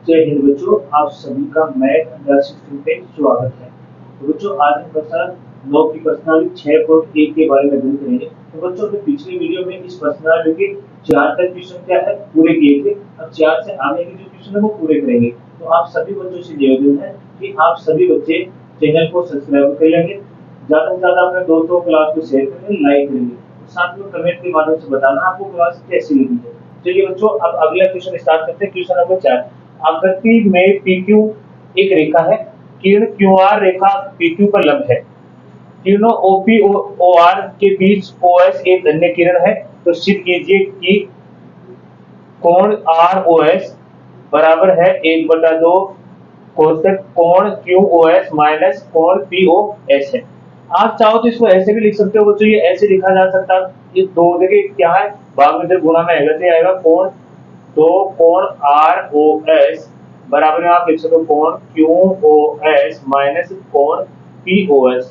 जय हिंद बच्चों, आप सभी का मैथ अंडर 16 पे स्वागत है। तो बच्चों, आज हम कक्षा 9 की प्रश्नावली 6.1 के बारे में अध्ययन करेंगे। तो बच्चों, अपने पिछले वीडियो में इस प्रश्नावली के 4 तक क्वेश्चन क्या है पूरे किए थे। अब 4 से आगे के जो क्वेश्चन है वो पूरे करेंगे। तो आप सभी बच्चों से निवेदन है कि आप सभी बच्चे चैनल को सब्सक्राइब कर लेंगे, ज्यादा से ज्यादा अपने दोस्तों को क्लास को शेयर करेंगे, लाइक करेंगे, साथ में कमेंट के माध्यम से बताना आपको क्लास कैसी लगी है। चलिए बच्चों, अब अगला क्वेश्चन स्टार्ट करते हैं। Question number 4। आकृति में PQ एक रेखा है, किरण QR रेखा PQ पर लंब है, किरणों OP और OR के बीच OS एक अन्य किरण है। तो सिद्ध कीजिए कि कोण ROS बराबर है 1/2 कोष्टक कोण QOS माइनस कोण POS है। आप चाहो तो इसको ऐसे भी लिख सकते हो बच्चों, ये ऐसे लिखा जा सकता है। ये दो देखिए क्या है, भाग में जब गुणा में आएगा तो आएगा कोण, तो कोण ROS बराबर में आप लिख सकते हो कोण QOS माइनस कोण POS।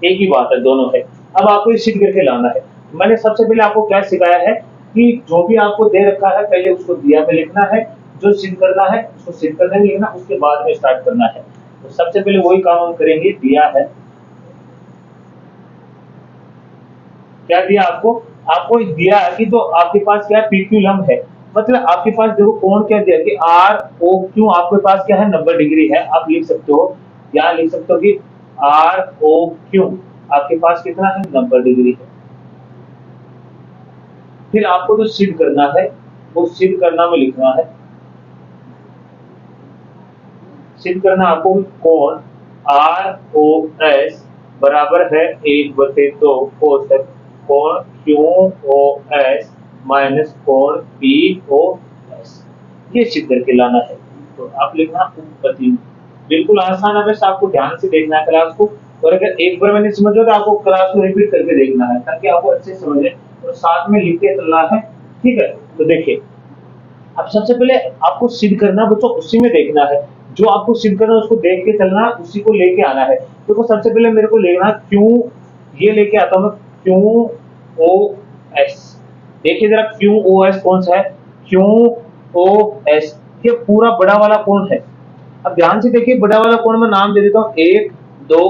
एक ही बात है, दोनों है। अब आपको ये सिद्ध करके लाना है। मैंने सबसे पहले आपको क्या सिखाया है कि जो भी आपको दे रखा है पहले उसको दिया में लिखना है, जो सिद्ध करना है उसको सिद्ध करने में लिखना, उसके बाद में स्टार्ट करना है। तो सबसे पहले वही काम हम करेंगे। दिया है, क्या दिया आपको, आपको दिया है कि तो आपके पास क्या PQ लंब है, मतलब आपके पास देखो कोण क्या दिया कि ROQ आपके पास क्या है 90 डिग्री है। आप लिख सकते हो, यहाँ लिख सकते हो कि ROQ आपके पास कितना है 90 डिग्री है। फिर आपको जो सिद्ध करना है वो सिद्ध करना में लिखना है। सिद्ध करना आपको कोण ROS बराबर है 1/2 कोष्टक कोण QOS माइनस कोण POS, ये सिद्ध करके लाना है। तो आप लिखना उपपत्ति। बिल्कुल आसान है, बस आपको ध्यान से देखना है क्लास को, और अगर एक बार मैंने समझो तो आपको क्लास को रिपीट करके देखना है ताकि आपको अच्छे से समझे और साथ में लिख के चलना है। ठीक है, तो देखिए अब सबसे पहले आपको सिद्ध करना बच्चों उसी में देखना है, जो आपको सिद्ध करना उसको देख के चलना, उसी को लेके आना है। तो सबसे पहले मेरे को लेना क्यू, ये लेके आता हूं मैं QOS। देखिए जरा QOS कौन सा है, QOS ये पूरा बड़ा वाला कोण है। अब ध्यान से देखिए, बड़ा वाला कोण मैं नाम दे देता हूँ 1 2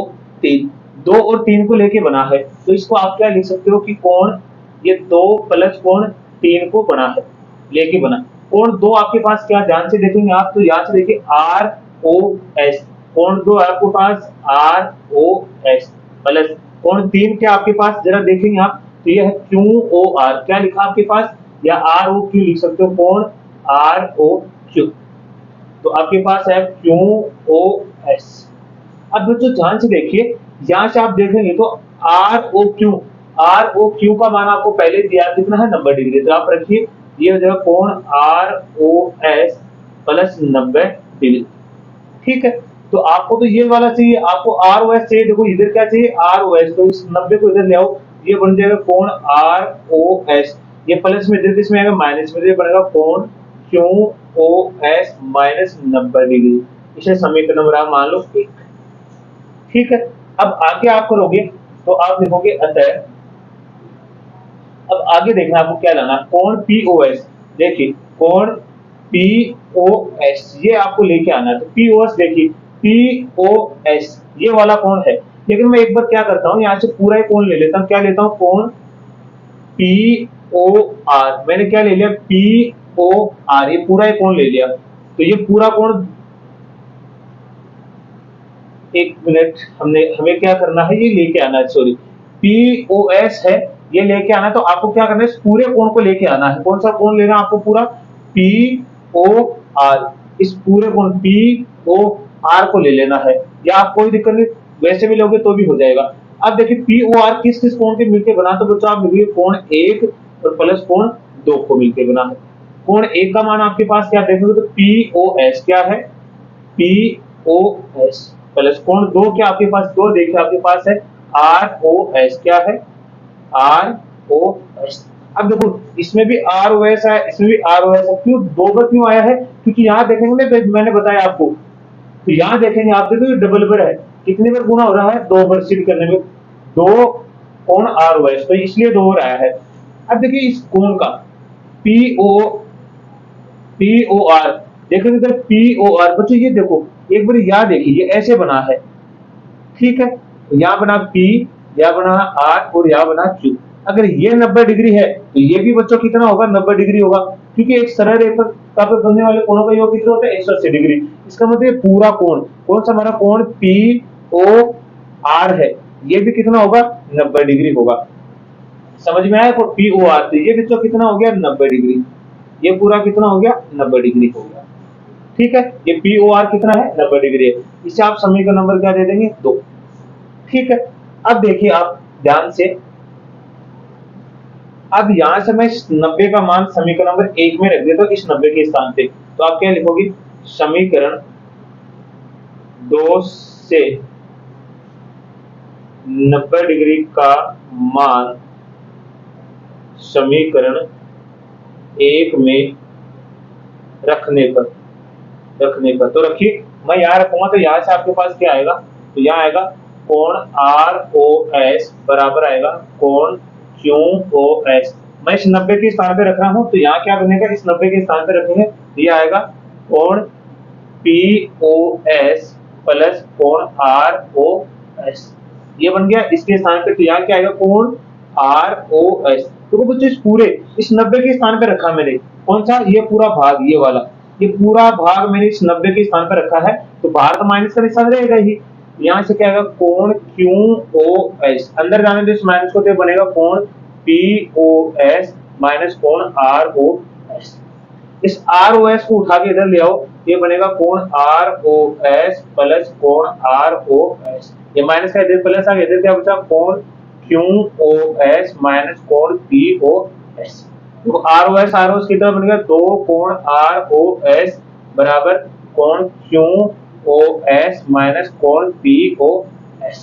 3, 2 और 3 को लेके बना है। तो इसको आप क्या लिख सकते हो कि कोण ये 2 प्लस कोण 3 को बना है, लेके बना। कोण 2 आपके पास क्या, ध्यान से देखेंगे आप तो यहाँ से देखिए ROS, कोण 2 आपके पास ROS प्लस कोण 3 क्या आपके पास, जरा देखेंगे आप तो यह है QOR, क्या लिखा आपके पास, या ROQ लिख सकते हो, कोण ROQ। तो आपके पास है QOS। अब बच्चों ध्यान से देखिए, यहां से आप देखेंगे तो ROQ का मान आपको पहले दिया कितना है 90 डिग्री। तो आप रखिए ये हो जाएगा कोण ROS प्लस 90 डिग्री। ठीक है, तो आपको तो ये वाला चाहिए, आपको ROS चाहिए। देखो इधर क्या चाहिए ROS, तो इस 90 को इधर ले आओ, ये बन जाएगा कोण ROS, ये प्लस में इधर किसमें आएगा माइनस में, बनेगा कोण QOS माइनस 90 डिग्री। इसे समीकरण नंबर आप मान लो 1। ठीक है, अब आगे आप करोगे तो आप लिखोगे अतः, अब आगे देखना आपको क्या लाना, कोण POS। देखिए कोण POS ये आपको लेके आना है। तो POS देखिए POS ये वाला कोण है, लेकिन मैं एक बार क्या करता हूँ यहाँ से पूरा ही कोण ले लेता हूँ। क्या लेता हूँ, कोण POR, मैंने क्या ले लिया POR, ये पूरा ही कोण ले लिया। तो ये पूरा कोण, एक मिनट, हमें क्या करना है, ये लेके आना है, सॉरी POS है ये लेके आना है। तो आपको क्या करना है, इस पूरे कोण को लेके आना है। कौन सा कोण लेना है आपको, पूरा POR, इस पूरे कोण POR को ले लेना है, या आप कोई दिक्कत नहीं वैसे भी लोगे तो भी हो जाएगा। अब देखिए POR किस किस कोण के मिलकर बना, तो बच्चों आप लिखिए कोण 1 और प्लस कोण 2 को मिलकर बना है। कोण 1 का मान आपके पास क्या देखेंगे तो POS क्या है POS प्लस कोण 2 क्या आपके पास, 2 देखिए आपके पास है ROS, क्या है ROS। अब देखो इसमें भी ROS है, इसमें भी ROS है, क्यों 2 बार क्यों आया है, क्योंकि यहाँ देखेंगे ना, मैंने बताया आपको, तो यहाँ देखेंगे आप देखो डबल बार है, कितनी बार गुना हो रहा है 2 बार, सिद्ध करने में 2 कोण ROS, तो इसलिए 2 बार आया है। अब देखिए इस कोण का POS पी ओ आर, देखो इधर पी ओ आर बच्चों, ये देखो एक बार याद देखिए, ये ऐसे बना है, ठीक है, यहाँ बना P, यहाँ बना R और यहाँ बना Q। अगर ये 90 डिग्री है तो ये भी बच्चों कितना होगा, 90 डिग्री होगा, क्योंकि एक सरल रेखा पर बनने वाले कोणों का योग कितना होता है, 180 डिग्री। इसका मतलब पूरा कोण, कौन सा हमारा कोण पी ओ आर है, ये भी कितना होगा, 90 डिग्री होगा। समझ में आया, पी ओ आर, तो ये बच्चों कितना हो गया, 90 डिग्री, ये पूरा कितना हो गया, 90 डिग्री हो गया, ठीक है। ये पी ओ आर कितना है, 90 डिग्री है। इसे आप समीकरण नंबर क्या दे देंगे, 2, ठीक है। अब देखिए आप ध्यान से, अब यहां से मैं 90 का मान समीकरण नंबर 1 में रख देता हूं, इस 90 के स्थान पे, तो आप क्या लिखोगे, समीकरण 2 से 90 डिग्री का मान समीकरण 1 में रखने पर तो रखिए, मैं यहां रखूंगा तो यहां से आपके पास क्या आएगा, तो यहां आएगा कोण आर ओ एस बराबर आएगा कोण क्यू ओ एस। मैं इस 90 के स्थान पे रख रहा हूं, तो यहाँ क्या बनेगा, इस 90 के स्थान पे रखेंगे, ये आएगा कोण पी ओ एस प्लस कोण आर ओ एस, ये बन गया इसके स्थान पे। तो यहाँ क्या आएगा, कोण आर ओ एस। तो बच्चों इस पूरे, इस 90 के स्थान पे रखा मैंने, कौन सा, ये पूरा भाग, ये वाला, ये पूरा भाग मैंने इस 90 के स्थान पर रखा है, तो बाहर तो माइनस का निशान रहेगा ही। यहां से क्या आएगा, कोण क्यू ओ एस, अंदर जाने दो इस माइनस को, तो बनेगा कोण पी ओ एस माइनस कोण आर ओ एस। इस आर ओ एस को उठा के इधर ले आओ, ये बनेगा कोण आर ओ एस प्लस कोण आर ओ एस, ये माइनस का इधर प्लस आ गया, इधर क्या बचा, कोण क्यू ओ एस माइनस कोण पी ओ एस। तो आर ओ एस कितना बनेगा, 2 कोण आर ओ एस बराबर कोण क्यू ओ एस माइनस कोण पी ओ एस।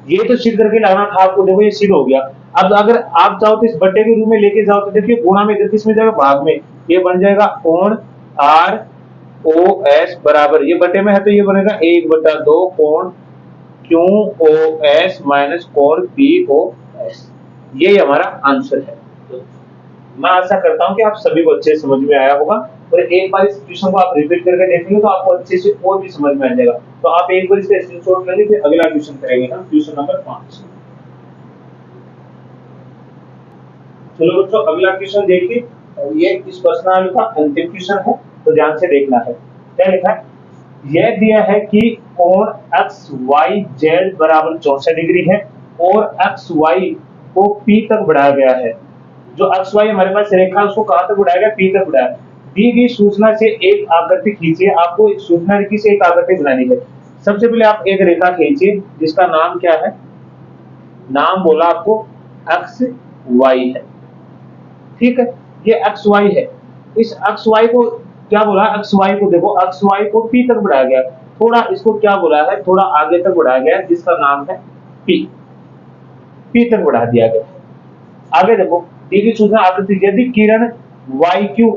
ये तो सिद्ध करके लाना था आपको, देखो ये सिद्ध हो गया। अब अगर आप चाहो तो इस बट्टे के रूप में लेके जाओ, तो देखिए गुणा में इधर किस में जाएगा, भाग में, ये बन जाएगा कोण आर ओ एस बराबर, ये बट्टे में है तो ये बनेगा 1/2 कोण क्यू ओ एस माइनस कोण पी ओ एस। ये हमारा आंसर है। तो मैं आशा करता हूं कि आप सभी को अच्छे समझ में आया होगा, और एक बार इस क्वेश्चन को आप रिपीट करके देखेंगे तो आपको अच्छे से और भी समझ में आ जाएगा। तो आप एक बार इसका स्क्रीनशॉट ले लीजिए, अगला क्वेश्चन करेंगे हम, क्वेश्चन नंबर 5। चलो बच्चों अगला क्वेश्चन देखिए, ये इस प्रश्नावली का अंतिम क्वेश्चन है, तो ध्यान से देखना है। क्या लिखा है, यह दिया है कि कोण एक्स वाई जेड बराबर 64 डिग्री है और एक्स वाई को पी तक बढ़ाया गया है। जो एक्स वाई हमारे पास रेखा है उसको कहां तक बढ़ाया गया, पी तक बढ़ाया। दी गई सूचना से एक आकृति खींचिए, आपको एक सूचना रेखी से एक आकृति बनानी है। सबसे पहले आप एक रेखा खींचिए जिसका नाम क्या है, नाम बोला आपको एक्स वाई है, ठीक है, ये एक्स वाई है। इस एक्स वाई को क्या बोला, एक्स वाई को देखो, एक्स वाई को पी तक बढ़ाया गया, थोड़ा इसको क्या बोला है, थोड़ा आगे तक बढ़ाया गया जिसका नाम है पी, पी तक बढ़ा दिया गया। आगे देखो, दी गई सूचना आकृति, यदि किरण वाई क्यू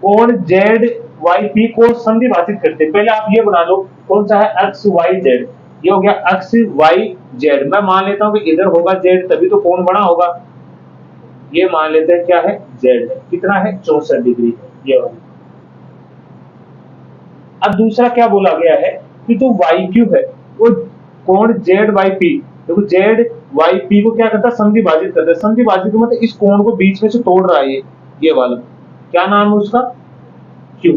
कोण जेड वाई पी को संधिभाषित करते, पहले आप ये बना लो कौन सा है, एक्स वाई जेड, ये हो गया एक्स वाई जेड। मैं मान लेता हूं कि इधर होगा जेड, तभी तो कोण बना होगा, ये मान लेते हैं क्या है, जेड है, कितना है, 64 डिग्री है, ये वाला। अब दूसरा क्या बोला गया है कि जो वाई क्यू है वो कोण जेड वाई पी, देखो जेड वाई पी को क्या करता है, संधिभाजित करता है। संधिभाजित मतलब इस कोण को बीच में से तोड़ रहा है, ये वाला, क्या नाम है उसका, क्यू।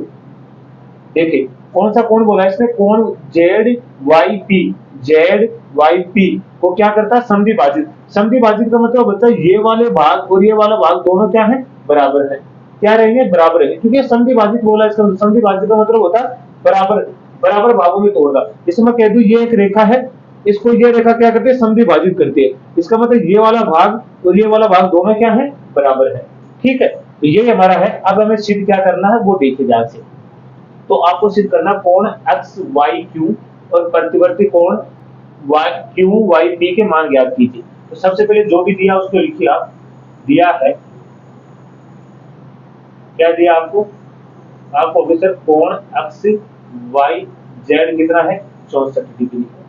देखिए कौन सा कोण बोला है इसने, कोण Z Y P, Z Y P को क्या करता है, संधिभाजित। संधिभाजित का मतलब होता है ये वाले भाग और ये वाला भाग दोनों क्या है, बराबर है, क्या रहेंगे, बराबर है, क्योंकि संधिभाजित बोला, इसका संधिभाजित का मतलब होता है बराबर, बराबर भागों में तोड़ना। जैसे मैं कह दूं ये एक रेखा है, इसको ये रेखा क्या करती है, संधिभाजित करती है, इसका मतलब ये वाला भाग और ये वाला भाग दोनों क्या है, बराबर है, ठीक है। तो ये हमारा है। अब हमें सिद्ध क्या करना है वो देखिए ध्यान से। तो आपको सिद्ध करना कोण एक्स वाई क्यू और प्रतिवर्ती कोण वाई क्यू वाई पी के मान ज्ञात कीजिए। तो सबसे पहले जो भी दिया उसको लिखिए आप, दिया है, क्या दिया आपको, आपको ऑफिसर कोण एक्स वाई जेड कितना है, 64 डिग्री है।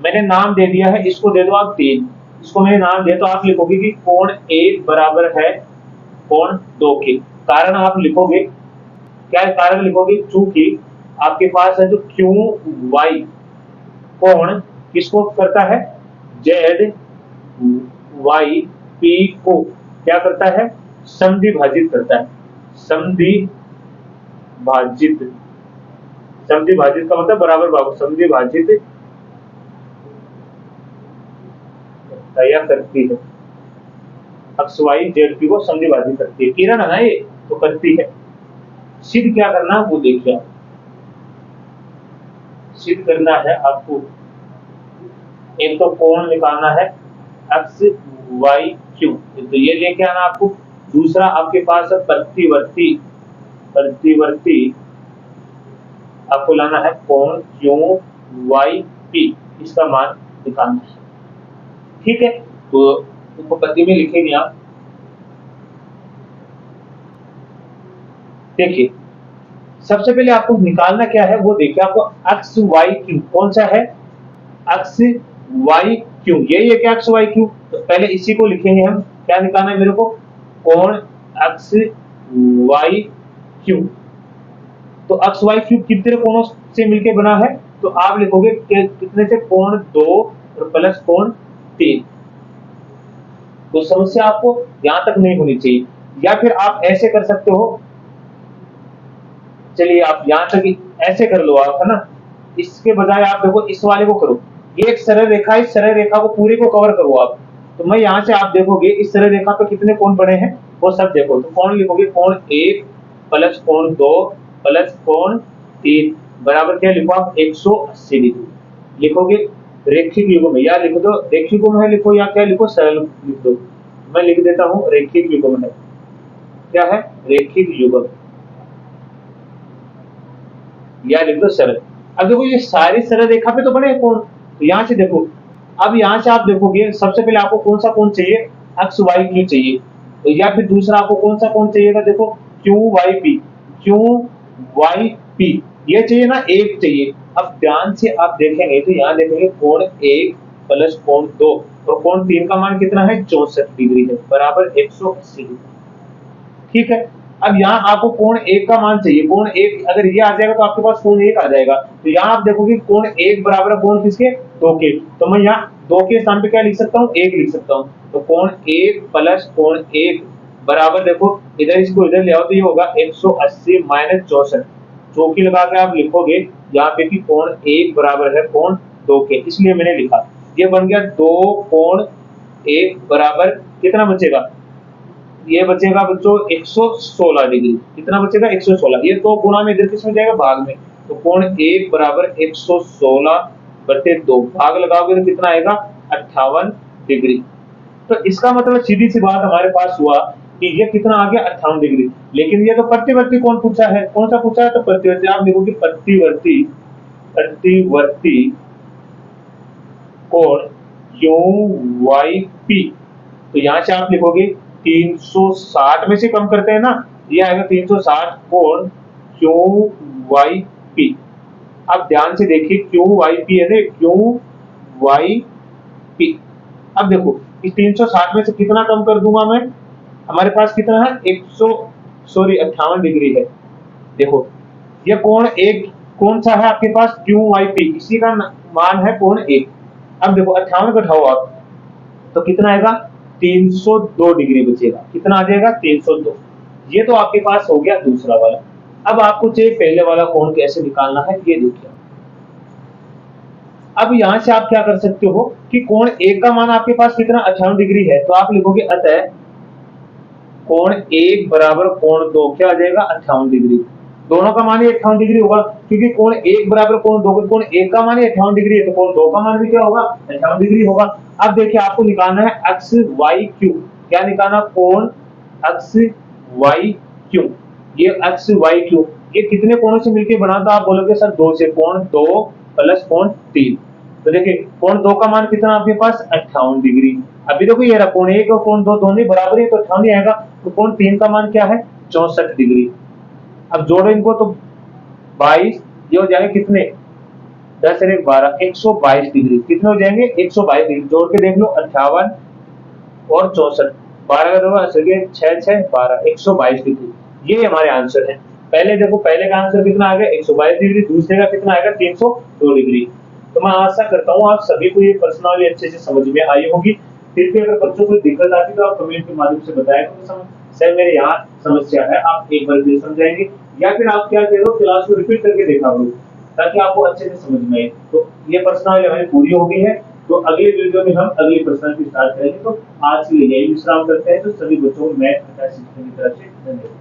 मैंने नाम दे दिया है, इसको दे दो आप 3, इसको मैंने नाम दिया, तो आप लिखोगे कि कोण 1 बराबर है कोण 2 के, कारण आप लिखोगे, क्या क्या कारण लिखोगे, चूंकि आपके पास है जो क्यू वाई कोण किसको करता है, जेड वाई पी को क्या करता है, समद्विभाजित करता है। समद्विभाजित, समद्विभाजित का मतलब बराबर भाग, समद्विभाजित या करती है, एक्स वाई जेड पी को समद्विभाजित करती है। किरण है ना ये, तो करती है। सिद्ध क्या करना है वो देखिए, सिद्ध करना है आपको, एक तो कोण निकालना है एक्स वाई क्यू, तो ये लेके आना आपको। दूसरा आपके पास है प्रतिवर्ती, प्रतिवर्ती आपको लाना है कोण क्यू वाई पी, इसका मान निकालना है। ठीक है, तो उसको पति में लिखेंगे आप। देखिए सबसे पहले आपको निकालना क्या है वो देखिए, आपको एक्स वाई क्यू कौन सा है, एक्स वाई क्यू, यही है क्या एक्स वाई क्यू। तो पहले इसी को लिखेंगे हम, क्या निकालना है मेरे को, कोण एक्स वाई क्यू। तो एक्स वाई क्यू कितने कोणों से मिलकर बना है, तो आप लिखोगे कितने से, कोण 2 और प्लस कोण 3। तो समस्या आपको यहां तक नहीं होनी चाहिए, या फिर आप ऐसे कर सकते हो, चलिए आप यहां तक ऐसे कर लो आप, है ना। इसके बजाय आप देखो इस वाले को करो, ये एक सरल रेखा, इस सरल रेखा को पूरे को कवर करो आप। तो मैं यहां से आप देखोगे इस सरल रेखा पे कितने कोण बने हैं वो सब देखो। तो कोण लिखोगे, कोण 1 प्लस कोण 2 प्लस कोण 3 बराबर क्या लिखो आप, 180 डिग्री लिखोगे। रेखिक युग्म या लिख दो, रेखिक युग्म है लिखो, या क्या लिखो, सरल लिख दो। मैं लिख देता हूं रेखिक युग्म है, क्या है, रेखिक युग्म, या लिख दो सरल। अब देखो ये सारी सरल रेखा पे तो बने कोण, तो यहां से देखो, अब यहां से आप देखोगे सबसे पहले आपको कौन सा कोण चाहिए, एक्स वाई क्यू चाहिए, तो या फिर दूसरा आपको कौन सा कोण चाहिएगा, देखो Q Y P, Q Y P ये चाहिए ना, एक चाहिए। अब ध्यान से आप देखेंगे तो यहाँ देखेंगे कोण 1 प्लस कोण 2 और कोण 3 का मान कितना है, 64 डिग्री है, बराबर 180 डिग्री। ठीक है, अब यहाँ आपको कोण 1 का मान चाहिए, कोण 1 अगर ये आ जाएगा तो आपके पास कोण 1 आ जाएगा। तो यहाँ आप देखोगे कोण 1 बराबर कोण किसके, 2 के, तो मैं यहाँ 2 के स्थान पे क्या लिख सकता हूँ, 1 लिख सकता हूँ। तो कोण 1 प्लस कोण 1 बराबर, देखो इधर इसको इधर ले आओ तो ये होगा 180 माइनस 64, चौकी लगा के आप लिखोगे यहाँ पे कि कोण 1 बराबर है कोण 2 के, इसलिए मैंने लिखा। ये बन गया 2 कोण 1 बराबर कितना बचेगा, ये बचेगा बच्चों 116 डिग्री, कितना बचेगा 116, ये तो गुणा में इधर किसमें जाएगा, भाग में। तो कोण 1 बराबर 116 बटे 2, भाग लगाओगे तो कितना आएगा 58 डिग्री। तो इसका मतलब सीधी सी बात हमारे पास हुआ कि ये कितना आ गया 58 डिग्री। लेकिन ये तो प्रतिवर्ती कोण पूछा है, कौन सा पूछा है, तो प्रतिवर्ती। आप लिखोगे प्रतिवर्ती, प्रतिवर्ती कोण क्यू वाई पी, तो यहां से आप लिखोगे 360 में से कम करते हैं ना, ये आएगा 360 कोण क्यू वाई पी। अब ध्यान से देखिए क्यू वाई पी है, क्यू वाई पी। अब देखो इस 360 में से कितना कम कर दूंगा मैं, हमारे पास कितना है 58 डिग्री है। देखो ये कोण 1 कौन सा है आपके पास, क्यू वाई पी, इसी का मान है कोण 1। अब देखो 58 घटाओ आप तो कितना आएगा 302 डिग्री बचेगा, कितना आ जाएगा 302। ये तो आपके पास हो गया दूसरा वाला। अब आपको चाहिए पहले वाला कोण कैसे निकालना है, ये देखिए। अब यहां से आप क्या कर सकते हो कि कोण 1 का मान आपके पास कितना 58 डिग्री है, तो आप लिखोगे अतः कोण 1 बराबर कोण 2 क्या आ जाएगा 58 डिग्री। दोनों का मान ही 58 डिग्री होगा, क्योंकि कोण 1 बराबर कोण 2, कोण 1 का मान ही 58 डिग्री है, तो कोण 2 का मान भी क्या होगा 58 डिग्री होगा। अब देखिए आपको निकालना है एक्स वाई क्यू, क्या निकालना, कोण एक्स वाई क्यू। ये एक्स वाई क्यू ये कितने कोणों से मिलकर बना था, आप बोलोगे सर 2 से, कोण 2 प्लस कोण 3। तो देखिए कोण 2 का मान कितना आपके पास 58 डिग्री। अभी देखो ये रहा कोण 1 और कोण 2 दोनों बराबर है तो 58 आएगा। तो कोण 3 का मान क्या है 64 डिग्री। अब जोड़ो इनको तो 22, ये हो जाएंगे कितने 10 और 1 12, 122 डिग्री। कितने हो जाएंगे 122 डिग्री। जोड़ के देख लो 58 और 64, 12 का 2 6 6 12, 122 डिग्री। ये हमारे आंसर है। पहले देखो, पहले का आंसर कितना आ गया 122 डिग्री, दूसरे का कितना आएगा 302 डिग्री। तो मैं आशा करता हूँ आप सभी को ये प्रश्नावली अच्छे से समझ में आई होगी। फिर भी अगर बच्चों को दिक्कत आती है तो आप कमेंट के माध्यम से बताएं तो सर मेरे यहाँ समस्या है, आप एक बार फिर समझाएंगे, या फिर आप क्या कह रहे हो क्लास को रिपीट करके देखा करो ताकि आपको अच्छे से समझ में आए। तो ये प्रश्नावली हमारी पूरी हो गई है। तो अगले वीडियो में हम अगली प्रश्नावली स्टार्ट करेंगे। तो आज के लिए यही विश्राम करते हैं। तो सभी बच्चों को मैथ सीखने की तरफ से धन्यवाद।